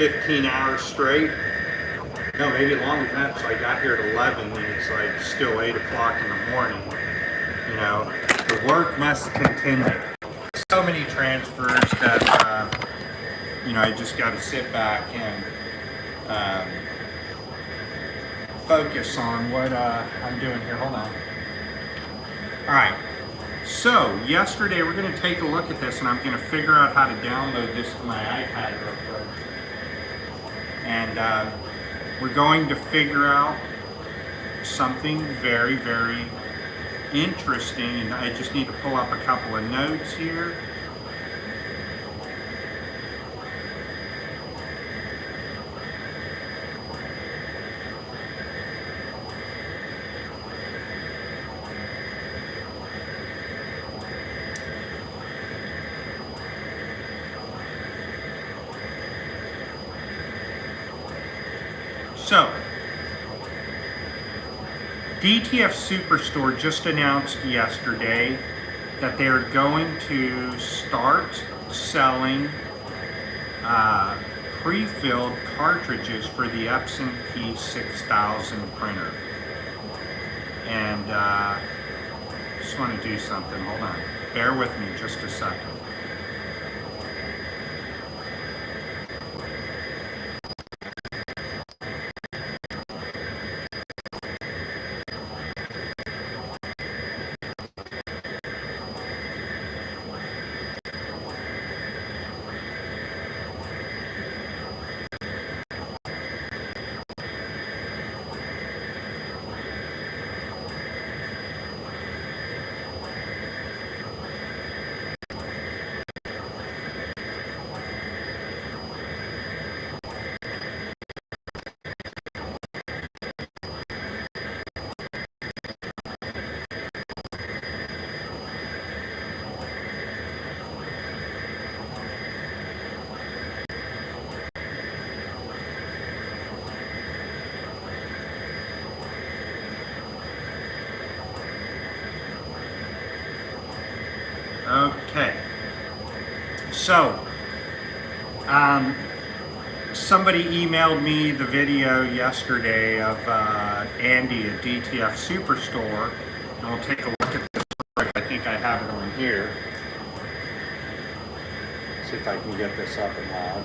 15 hours straight. No, maybe longer than that. So I got here at 11 and it's like still 8 o'clock in the morning. You know, the work must continue. So many transfers that, you know, I just got to sit back and focus on what I'm doing here. Hold on. All right. So yesterday we're going to take a look at this, and I'm going to figure out how to download this to my iPad real quick. And we're going to figure out something very, very interesting. And I just need to pull up a couple of notes here. So, DTF Superstore just announced yesterday that they're going to start selling pre-filled cartridges for the Epson P6000 printer. And just want to do something. Hold on. Bear with me just a second. Okay, so somebody emailed me the video yesterday of Andy at DTF Superstore, and we'll take a look at this. I think I have it on here. See if I can get this up and loud.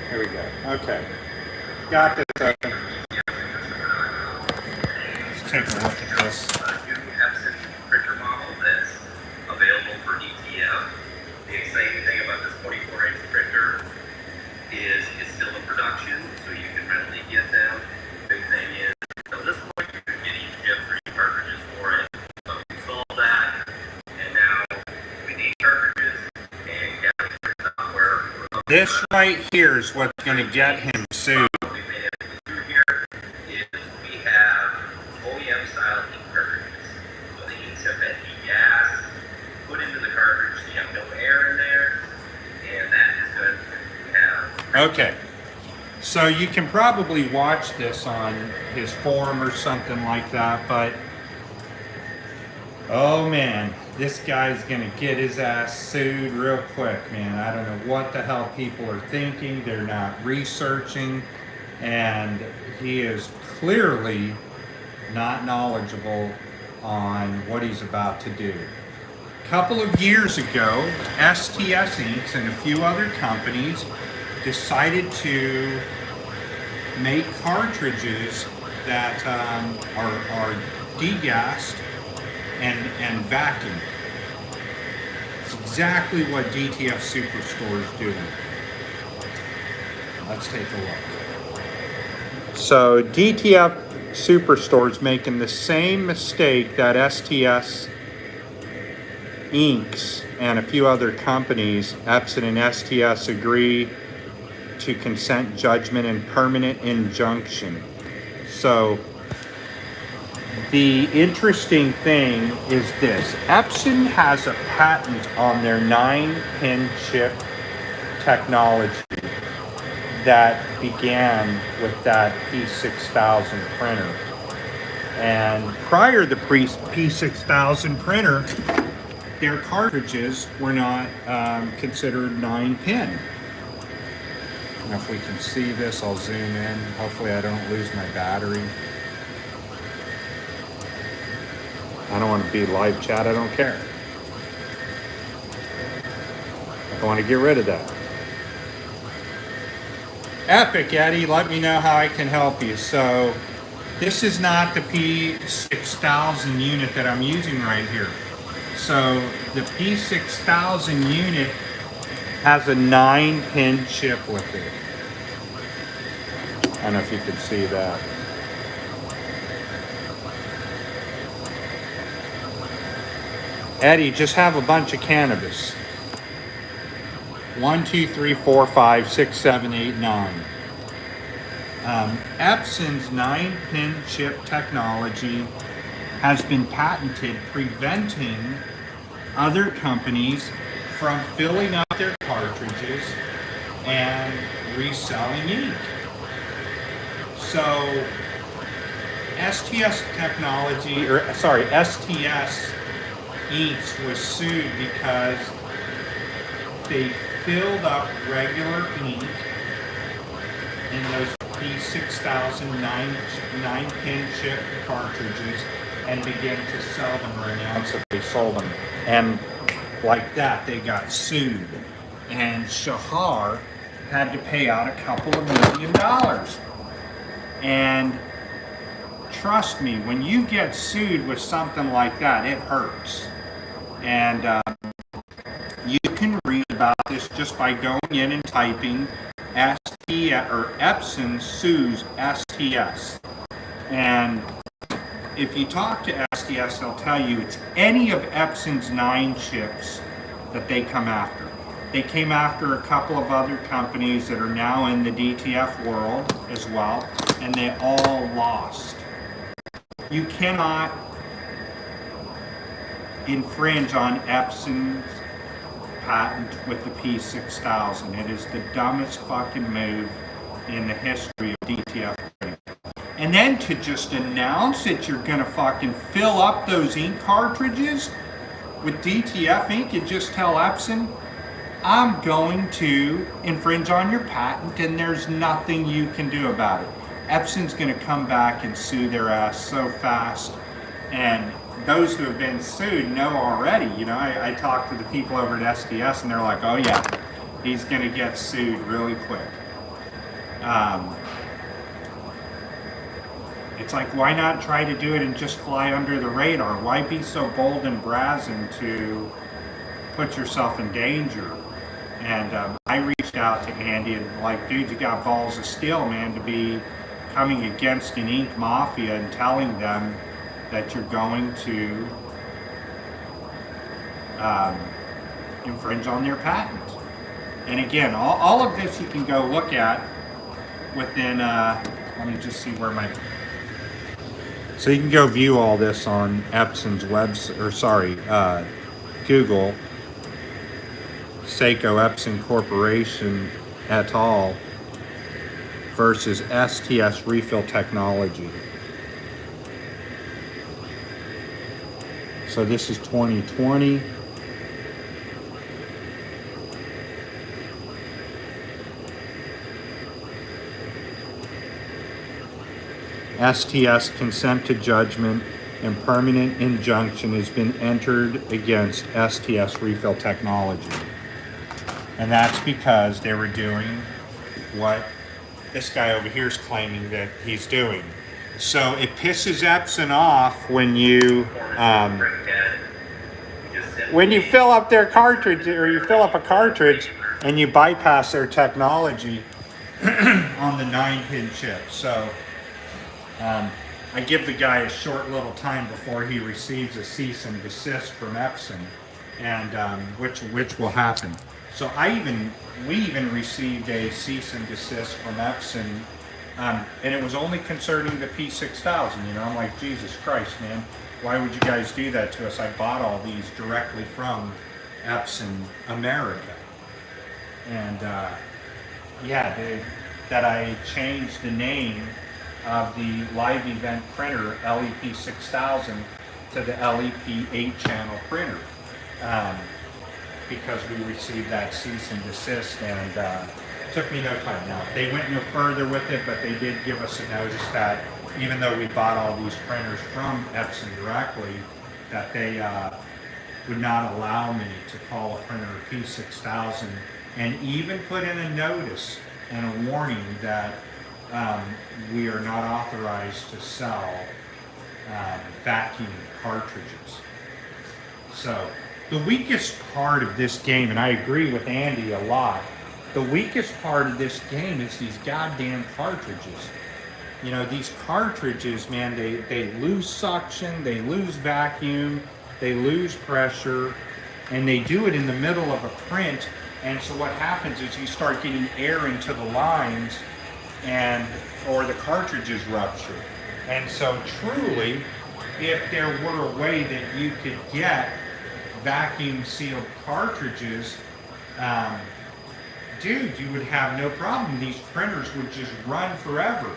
Here we go. Okay. Got this open. Let's take a look at this. New Epson printer model that's available for DTF. The exciting thing about this 44-inch printer is it's still in production, so you can readily get them. Big thing is, at this point, you can get each Jet3 cartridges for it. So we installed that, and now we need cartridges and capture software. This right here is what's going to get him sued. What we've been able to do here is we have OEM style ink cartridges. So the inks have been degassed, put into the cartridge, so you have no air in there, and that is good. We have. Okay. So you can probably watch this on his forum or something like that, but oh man, this guy's gonna get his ass sued real quick, man. I don't know what the hell people are thinking. They're not researching, and he is clearly not knowledgeable on what he's about to do. A couple of years ago, STS Inks and a few other companies decided to make cartridges that are degassed and vacuumed. It's exactly what DTF Superstore is doing. Let's take a look. So DTF Superstore is making the same mistake that STS Inks and a few other companies, Epson and STS, agree to consent judgment and permanent injunction. So the interesting thing is this: Epson has a patent on their 9-pin chip technology that began with that P6000 printer. And prior to the P6000 printer, their cartridges were not considered 9-pin. Now if we can see this, I'll zoom in. Hopefully I don't lose my battery. I don't want to be live chat, I don't care. I want to get rid of that. Epic, Eddie, let me know how I can help you. So this is not the P6000 unit that I'm using right here. So the P6000 unit has a 9-pin chip with it. I don't know if you can see that. Eddie, just have a bunch of cannabis. 1, 2, 3, 4, 5, 6, 7, 8, 9. Epson's 9-pin chip technology has been patented, preventing other companies from filling up their cartridges and reselling ink. So STS Inks was sued because they filled up regular ink in those P6000 9-pin chip cartridges and began to sell them or announce that they sold them. And like that, they got sued. And Shahar had to pay out $2 million. And trust me, when you get sued with something like that, it hurts. And you can read about this just by going in and typing STS or Epson sues STS. And if you talk to STS, they'll tell you it's any of Epson's 9 chips that they come after. They came after a couple of other companies that are now in the DTF world as well, and they all lost. You cannot infringe on Epson's patent with the P6000. It is the dumbest fucking move in the history of DTF. And then to just announce that you're gonna fucking fill up those ink cartridges with DTF ink and just tell Epson, I'm going to infringe on your patent and there's nothing you can do about it. Epson's gonna come back and sue their ass so fast. And those who have been sued know already. You know, I talked to the people over at STS and they're like, oh yeah, he's gonna get sued really quick. It's like, why not try to do it and just fly under the radar? Why be so bold and brazen to put yourself in danger? And I reached out to Andy and like, dude, you got balls of steel, man, to be coming against an ink mafia and telling them that you're going to infringe on their patent. And again, all of this you can go look at within, let me just see where my... So you can go view all this on Epson's website, or sorry, Google, Seiko Epson Corporation et al. Versus STS refill technology. So this is 2020. STS consent to judgment and permanent injunction has been entered against STS refill technology. And that's because they were doing what this guy over here is claiming that he's doing. So it pisses Epson off when you Just send when you fill up their cartridge, or you fill up a cartridge and you bypass their technology on the 9-pin chip. So I give the guy a short little time before he receives a cease and desist from Epson, and which will happen. So we even received a cease and desist from Epson, and it was only concerning the P6000. You know, I'm like, Jesus Christ, man, why would you guys do that to us? I bought all these directly from Epson America, and yeah, that I changed the name of the live event printer LEP 6000 to the LEP 8-channel printer, because we received that cease and desist, and took me no time. Now, they went no further with it, but they did give us a notice that even though we bought all these printers from Epson directly, that they would not allow me to call a printer a P6000, and even put in a notice and a warning that we are not authorized to sell vacuum cartridges. So the weakest part of this game, and I agree with Andy a lot, the weakest part of this game is these goddamn cartridges. You know, these cartridges, man, they lose suction, they lose vacuum, they lose pressure, and they do it in the middle of a print. And so what happens is you start getting air into the lines, or the cartridges rupture. And so truly, if there were a way that you could get vacuum sealed cartridges, dude, you would have no problem. These printers would just run forever.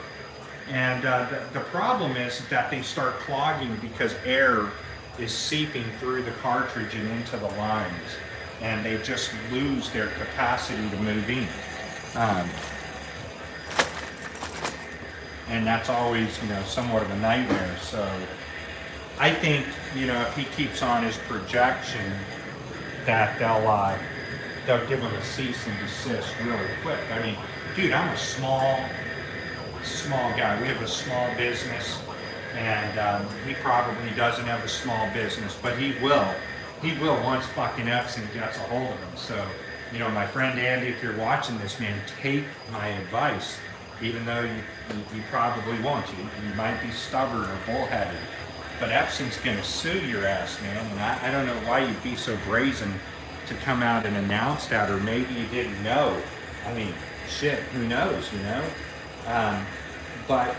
And the problem is that they start clogging because air is seeping through the cartridge and into the lines, and they just lose their capacity to move in. And that's always, you know, somewhat of a nightmare. So I think, you know, if he keeps on his projection, that they'll give him a cease and desist really quick. I mean, dude, I'm a small guy. We have a small business, and he probably doesn't have a small business, but he will once fucking Epson gets a hold of him. So, you know, my friend Andy, if you're watching this, man, take my advice. Even though you probably won't. You might be stubborn or bullheaded. But Epson's gonna sue your ass, man. And I don't know why you'd be so brazen to come out and announce that, or maybe you didn't know. I mean, shit, who knows, you know? But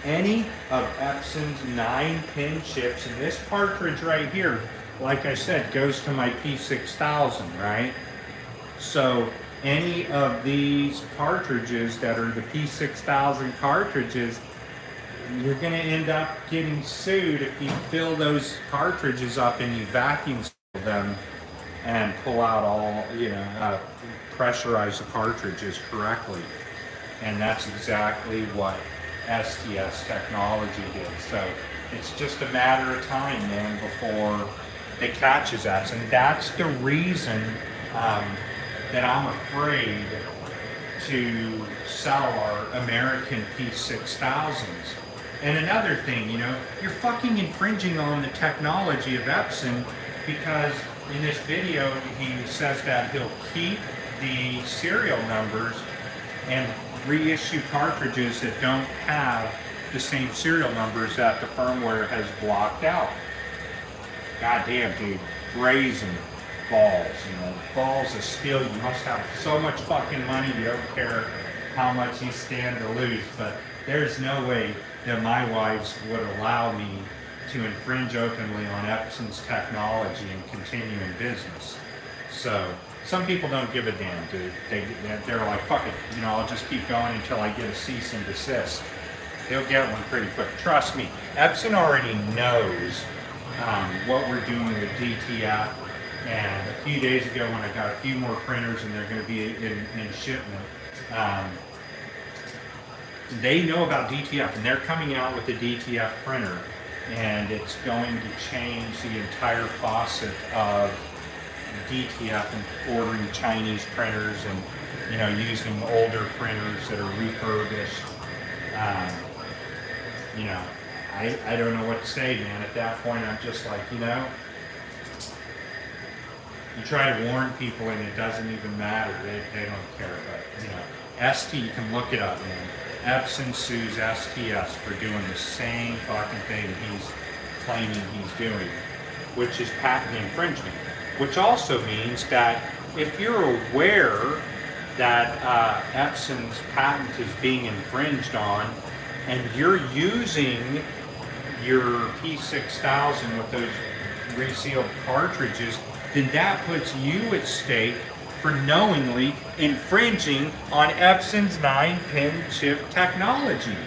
any of Epson's 9-pin chips, and this cartridge right here, like I said, goes to my P6000, right? So any of these cartridges that are the P6000 cartridges, you're going to end up getting sued if you fill those cartridges up and you vacuum seal them and pull out all, you know, pressurize the cartridges correctly. And that's exactly what STS technology did. So it's just a matter of time, man, before it catches us. And that's the reason that I'm afraid to sell our American P6000s. And another thing, you know, you're fucking infringing on the technology of Epson, because in this video he says that he'll keep the serial numbers and reissue cartridges that don't have the same serial numbers that the firmware has blocked out. Goddamn, dude, brazen balls, you know, balls of steel. You must have so much fucking money, you don't care how much you stand to lose. But there's no way that my wives would allow me to infringe openly on Epson's technology and continue in business. So some people don't give a damn, dude. They're like, fuck it, you know, I'll just keep going until I get a cease and desist. He'll get one pretty quick. Trust me, Epson already knows what we're doing with DTF. And a few days ago, when I got a few more printers and they're going to be in shipment, they know about DTF, and they're coming out with a DTF printer, and it's going to change the entire faucet of DTF and ordering Chinese printers and, you know, using older printers that are refurbished. You know, I don't know what to say, man. At that point, I'm just like, you know, You try to warn people and it doesn't even matter. They don't care. But, you know, ST, you can look it up, man. Epson sues STS for doing the same fucking thing he's claiming he's doing, which is patent infringement. Which also means that if you're aware that Epson's patent is being infringed on, and you're using your P6000 with those resealed cartridges, then that puts you at stake for knowingly infringing on Epson's 9-pin chip technology.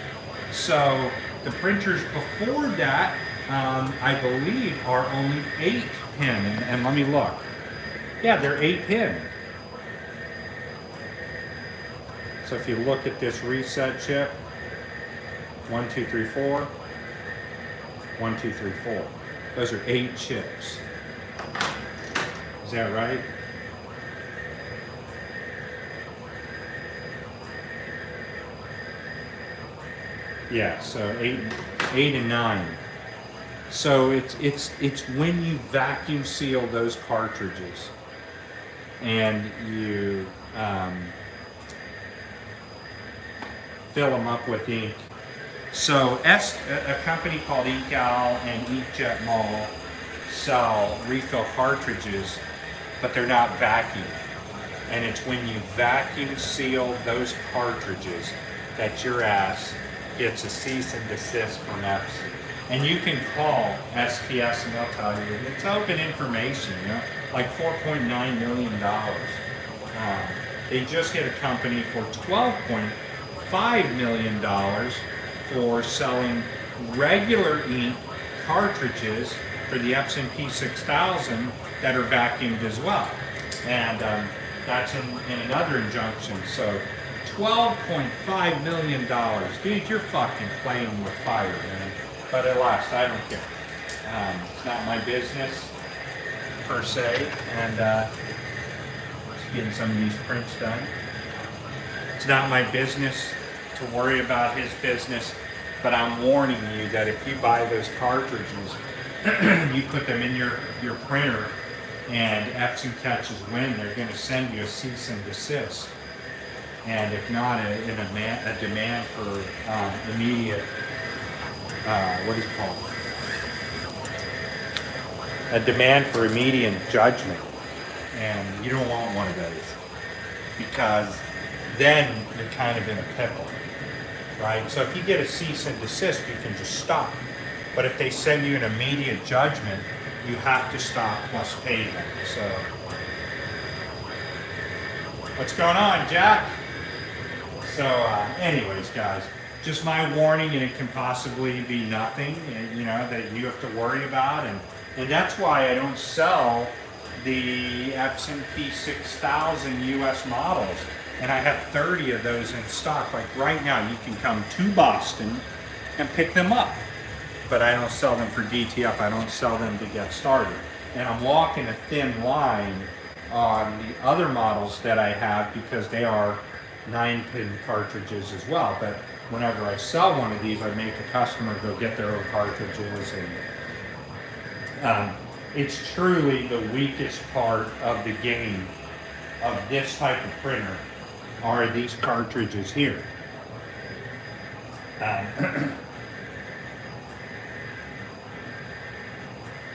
So the printers before that, I believe, are only 8-pin. And let me look. Yeah, they're 8-pin. So if you look at this reset chip, 1, 2, 3, 4, 1, 2, 3, 4. Those are 8 chips. Is that right? Yeah, so 8 and 9. So it's when you vacuum seal those cartridges and you fill them up with ink. So a company called Incal and Inkjet Mall sell refill cartridges, but they're not vacuum. And it's when you vacuum seal those cartridges that your ass gets a cease and desist from Epson. And you can call STS and they'll tell you, it's open information, you know, like $4.9 million. They just hit a company for $12.5 million for selling regular ink cartridges for the Epson P6000 that are vacuumed as well. And that's in another injunction. So $12.5 million. Dude, you're fucking playing with fire, man. But alas, I don't care. It's not my business, per se. And just getting some of these prints done. It's not my business to worry about his business, but I'm warning you that if you buy those cartridges, you put them in your printer, and Epson catches wind, they're going to send you a cease and desist. And if not, a demand for immediate, what is it called? A demand for immediate judgment. And you don't want one of those, because then you're kind of in a pickle, right? So if you get a cease and desist, you can just stop. But if they send you an immediate judgment, you have to stop plus pay them. So, what's going on, Jack? So, anyways, guys, just my warning, and it can possibly be nothing, you know, that you have to worry about, and that's why I don't sell the Epson P6000 US models, and I have 30 of those in stock. Like right now, you can come to Boston and pick them up, but I don't sell them for DTF. I don't sell them to get started, and I'm walking a thin line on the other models that I have because they are 9-pin cartridges as well. But whenever I sell one of these, I make a customer go get their own cartridges, and it's truly the weakest part of the game of this type of printer are these cartridges here.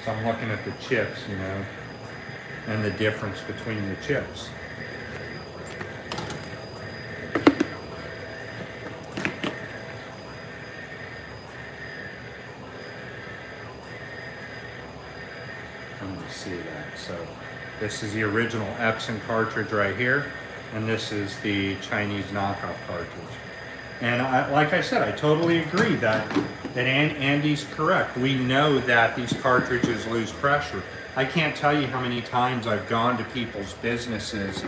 So I'm looking at the chips, you know, and the difference between the chips. See that. So this is the original Epson cartridge right here, and this is the Chinese knockoff cartridge. And like I said, I totally agree that Andy's correct. We know that these cartridges lose pressure. I can't tell you how many times I've gone to people's businesses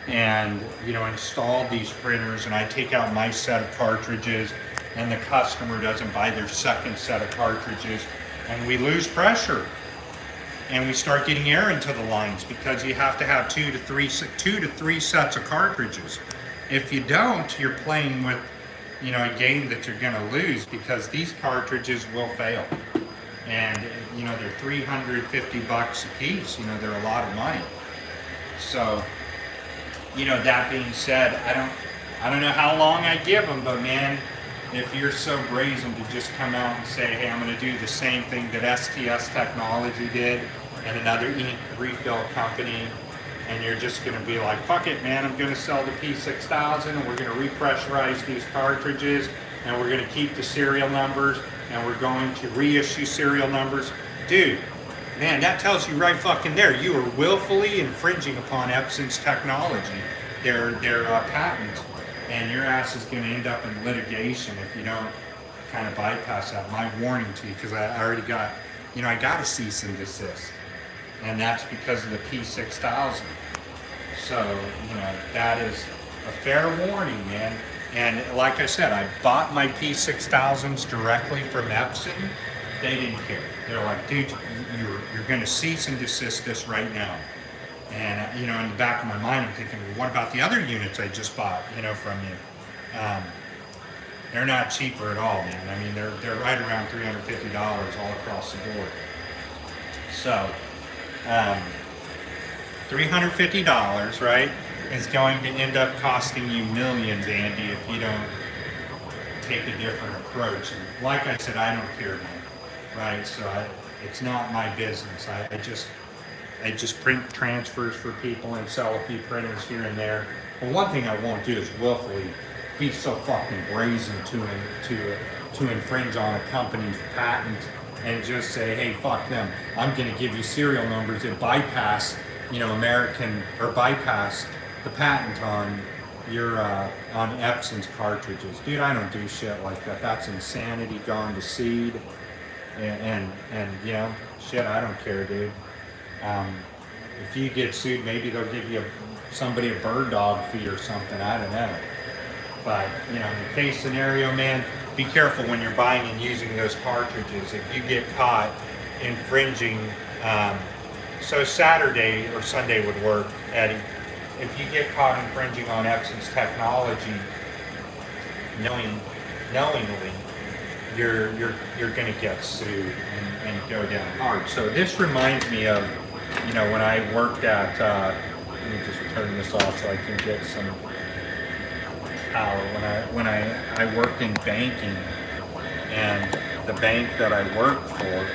and, you know, installed these printers, and I take out my set of cartridges and the customer doesn't buy their second set of cartridges, and we lose pressure, and we start getting air into the lines because you have to have two to three sets of cartridges. If you don't, you're playing with, you know, a game that you're going to lose, because these cartridges will fail. And, you know, they're $350 a piece. You know, they're a lot of money. So, you know, that being said, I don't know how long I give them, but man, if you're so brazen to just come out and say, hey, I'm going to do the same thing that STS Technology did and another ink refill company, and you're just going to be like, fuck it, man, I'm going to sell the P6000 and we're going to repressurize these cartridges and we're going to keep the serial numbers and we're going to reissue serial numbers. Dude, man, that tells you right fucking there, you are willfully infringing upon Epson's technology, their patent, and your ass is going to end up in litigation if you don't kind of bypass that. My warning to you, because I already got, you know, I got a cease and desist, and that's because of the P6000. So, you know, that is a fair warning, man. And like I said, I bought my P6000s directly from Epson. They didn't care. They're like, dude, you're going to cease and desist this right now. And, you know, in the back of my mind, I'm thinking, well, what about the other units I just bought, you know, from you? They're not cheaper at all, man. I mean, they're right around $350 all across the board. So, $350, right, is going to end up costing you millions, Andy, if you don't take a different approach. And like I said, I don't care, man, right? So it's not my business. I just print transfers for people and sell a few printers here and there. But one thing I won't do is willfully be so fucking brazen to infringe on a company's patent and just say, hey, fuck them. I'm going to give you serial numbers that bypass, you know, bypass the patent on your on Epson's cartridges. Dude, I don't do shit like that. That's insanity gone to seed. And you know, shit, I don't care, dude. If you get sued, maybe they'll give you somebody a bird dog fee or something. I don't know. But, you know, in the case scenario, man, be careful when you're buying and using those cartridges. If you get caught infringing, so Saturday or Sunday would work, Eddie. If you get caught infringing on Epson's technology, knowingly, you're going to get sued and go down hard. So this reminds me of, you know, when I worked at, let me just turn this off so I can get some power. When I worked in banking, and the bank that I worked for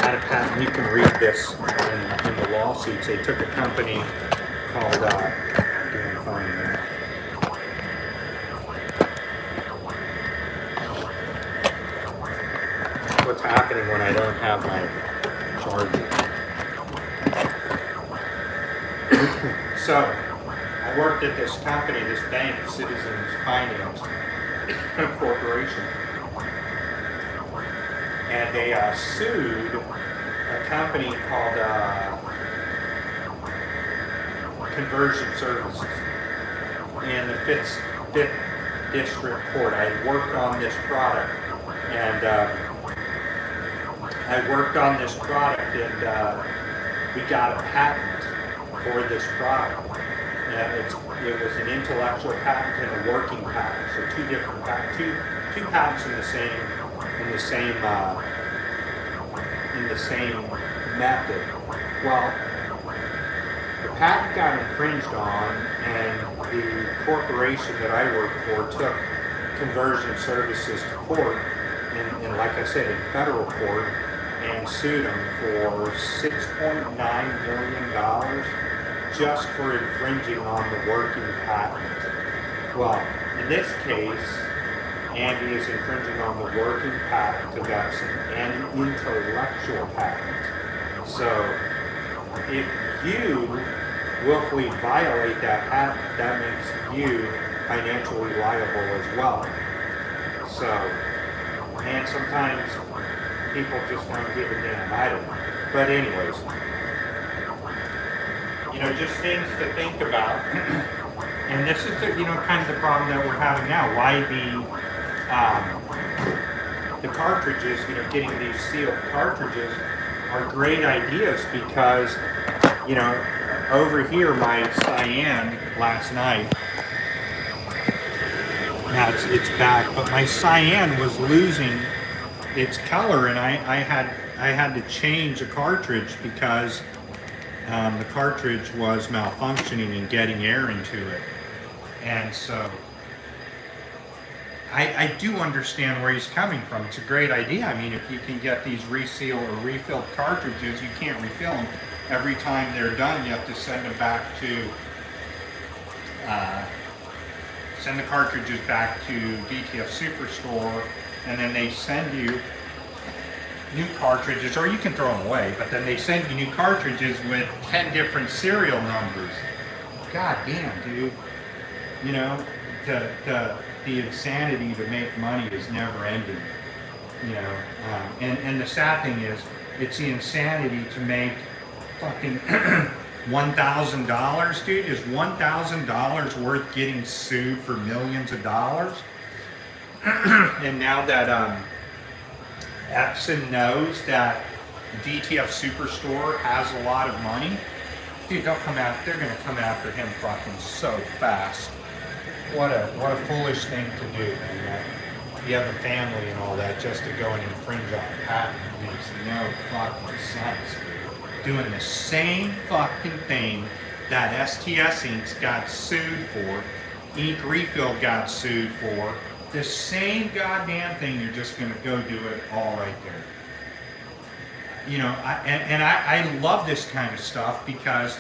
had a patent. You can read this in the lawsuits. They took a company called, what's happening when I don't have my charger. So, I worked at this company, this bank, Citizens Finance Corporation, and they sued a company called Conversion Services in the Fifth District Court. I had worked on this product, and we got a patent for this product. And it was an intellectual patent and a working patent, so two different patents, two patents in the same method. Well, the patent got infringed on, and the corporation that I worked for took Conversion Services to court, and like I said, in federal court, and sued them for $6.9 million just for infringing on the working patent. Well, in this case, Andy is infringing on the working patent of Epson and the intellectual patent. So, if you willfully violate that patent, that makes you financially liable as well. So, and sometimes people just don't give a damn. I don't know. But anyways, you know, just things to think about. And this is the, you know, kind of the problem that we're having now. Why the cartridges, you know, getting these sealed cartridges are great ideas, because, you know, over here my cyan last night, now it's back, but my cyan was losing its color, and I had to change a cartridge because the cartridge was malfunctioning and getting air into it. And so I do understand where he's coming from. It's a great idea. I mean, if you can get these reseal or refilled cartridges, you can't refill them. Every time they're done, you have to send them back to, send the cartridges back to DTF Superstore, and then they send you new cartridges, or you can throw them away, but then they send you new cartridges with 10 different serial numbers. God damn, dude. You know, the insanity to make money is never ending. You know, and the sad thing is, it's the insanity to make fucking $1,000, dude. Is $1,000 worth getting sued for millions of dollars? And now that Epson knows that DTF Superstore has a lot of money, dude, they're gonna come after him fucking so fast. What a foolish thing to do, man. You have a family and all that just to go and infringe on a patent makes no fucking sense, dude. Doing the same fucking thing that STS Inc. got sued for, Ink Refill got sued for, the same goddamn thing, you're just gonna go do it all right there. You know, I love this kind of stuff because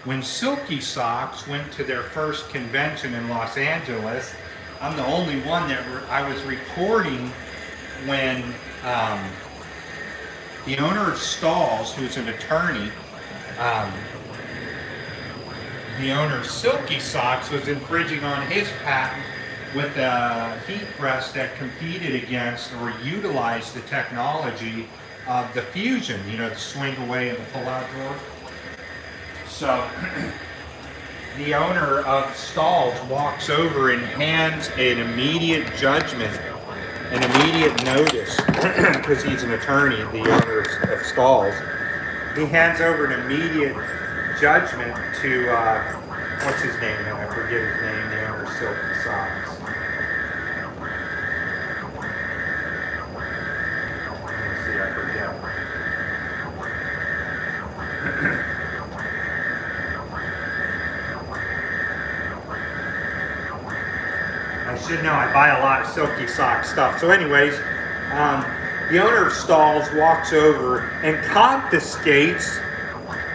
when Silky Socks went to their first convention in Los Angeles, I'm the only one that I was recording when the owner of Stalls, who's an attorney, the owner of Silky Socks was infringing on his patent with a heat press that competed against or utilized the technology of the Fusion, you know, the swing away and the pull out drawer. So the owner of Stalls walks over and hands an immediate judgment, an immediate notice, because he's an attorney, the owner of Stalls. He hands over an immediate judgment to, what's his name? I forget his name, the owner of Silky Socks. Let me see, I forget. I should know, I buy a lot of Silky Sock stuff. So anyways, the owner of Stalls walks over and confiscates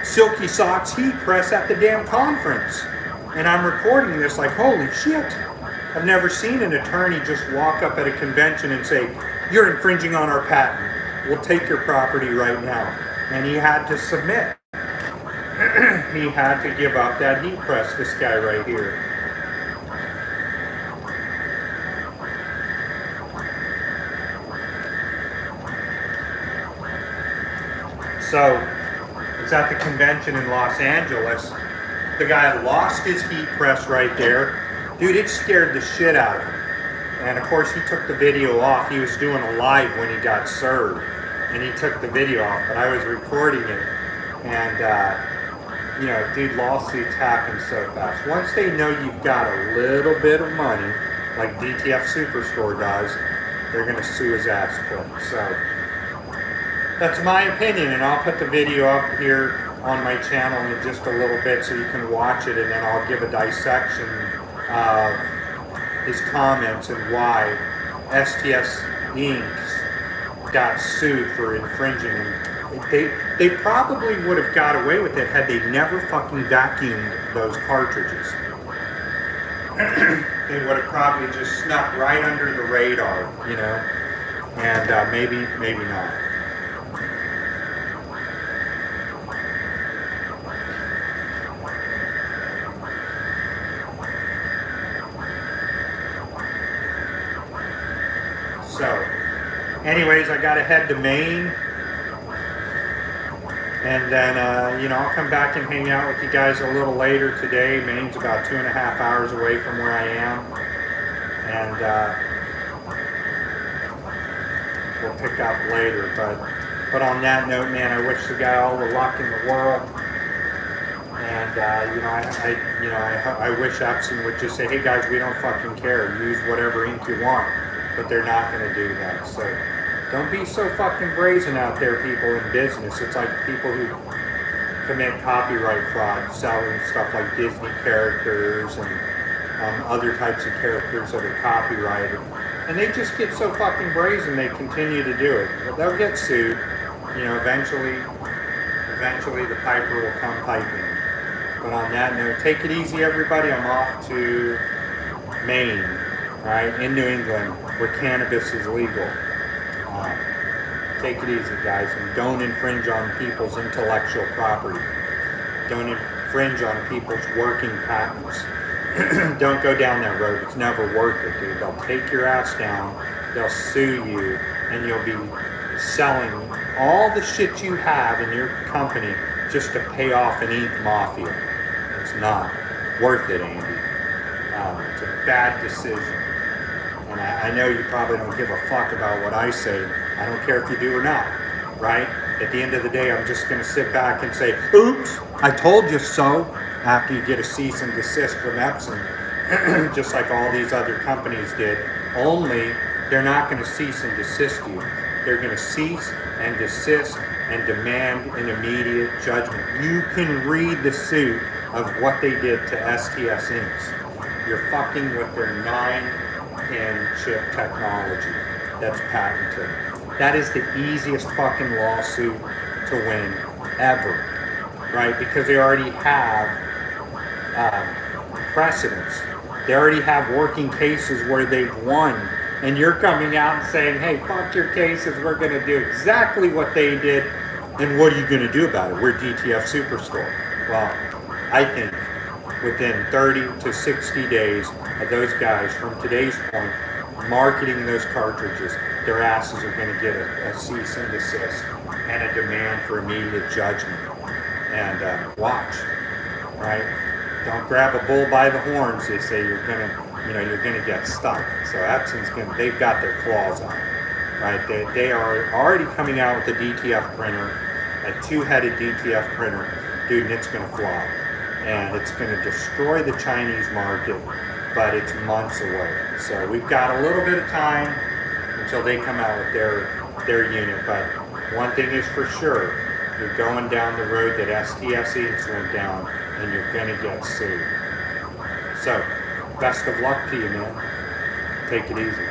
Silky Sock's heat press at the damn conference. And I'm recording this like, holy shit. I've never seen an attorney just walk up at a convention and say, you're infringing on our patent. We'll take your property right now. And he had to submit. He had to give up that heat press, this guy right here. So, it's at the convention in Los Angeles. The guy lost his heat press right there. Dude, it scared the shit out of him. And of course, he took the video off. He was doing a live when he got served. And he took the video off, but I was recording it. And, you know, dude, lawsuits happen so fast. Once they know you've got a little bit of money, like DTF Superstore does, they're going to sue his ass quick. So, that's my opinion, and I'll put the video up here on my channel in just a little bit so you can watch it, and then I'll give a dissection of his comments and why STS Inc. got sued for infringing. They probably would have got away with it had they never fucking vacuumed those cartridges. They would have probably just snuck right under the radar, you know, and maybe not. So, anyways, I got to head to Maine, and then, you know, I'll come back and hang out with you guys a little later today. Maine's about 2.5 hours away from where I am, and we'll pick up later. But on that note, man, I wish the guy all the luck in the world. And, I wish Epson would just say, hey guys, we don't fucking care. Use whatever ink you want. But they're not going to do that. So Don't be so fucking brazen out there, people in business. It's like people who commit copyright fraud, selling stuff like Disney characters and other types of characters that are copyrighted. And they just get so fucking brazen, they continue to do it. But they'll get sued. You know, eventually the piper will come piping. But on that note, take it easy, everybody. I'm off to Maine, right, in New England, where cannabis is legal. Take it easy, guys, and don't infringe on people's intellectual property. Don't infringe on people's working patents. Don't go down that road. It's never worth it, dude. They'll take your ass down, they'll sue you, and you'll be selling all the shit you have in your company just to pay off an ink mafia. It's not worth it, Andy. It's a bad decision. And I know you probably don't give a fuck about what I say. I don't care if you do or not, right? At the end of the day, I'm just going to sit back and say, oops, I told you so, after you get a cease and desist from Epson, just like all these other companies did. Only they're not going to cease and desist you. They're going to cease and desist and demand an immediate judgment. You can read the suit of what they did to STS Inc. You're fucking with their 9-pin chip technology that's patented. That is the easiest fucking lawsuit to win ever, right? Because they already have precedents. They already have working cases where they've won. And you're coming out and saying, hey, fuck your cases, we're going to do exactly what they did. And what are you going to do about it? We're DTF Superstore. Well, I think within 30 to 60 days of those guys, from today's point, marketing those cartridges, their asses are going to get a cease and desist and a demand for immediate judgment. And watch, right? Don't grab a bull by the horns. They say you're going to get stuck. So Epson's they've got their claws on it, right? They are already coming out with a DTF printer, a 2-headed DTF printer, dude, and it's going to fly. And it's going to destroy the Chinese market, but it's months away. So we've got a little bit of time until they come out with their unit. But one thing is for sure, you're going down the road that STS Inc. went down, and you're going to get sued. So, best of luck to you, man. Take it easy.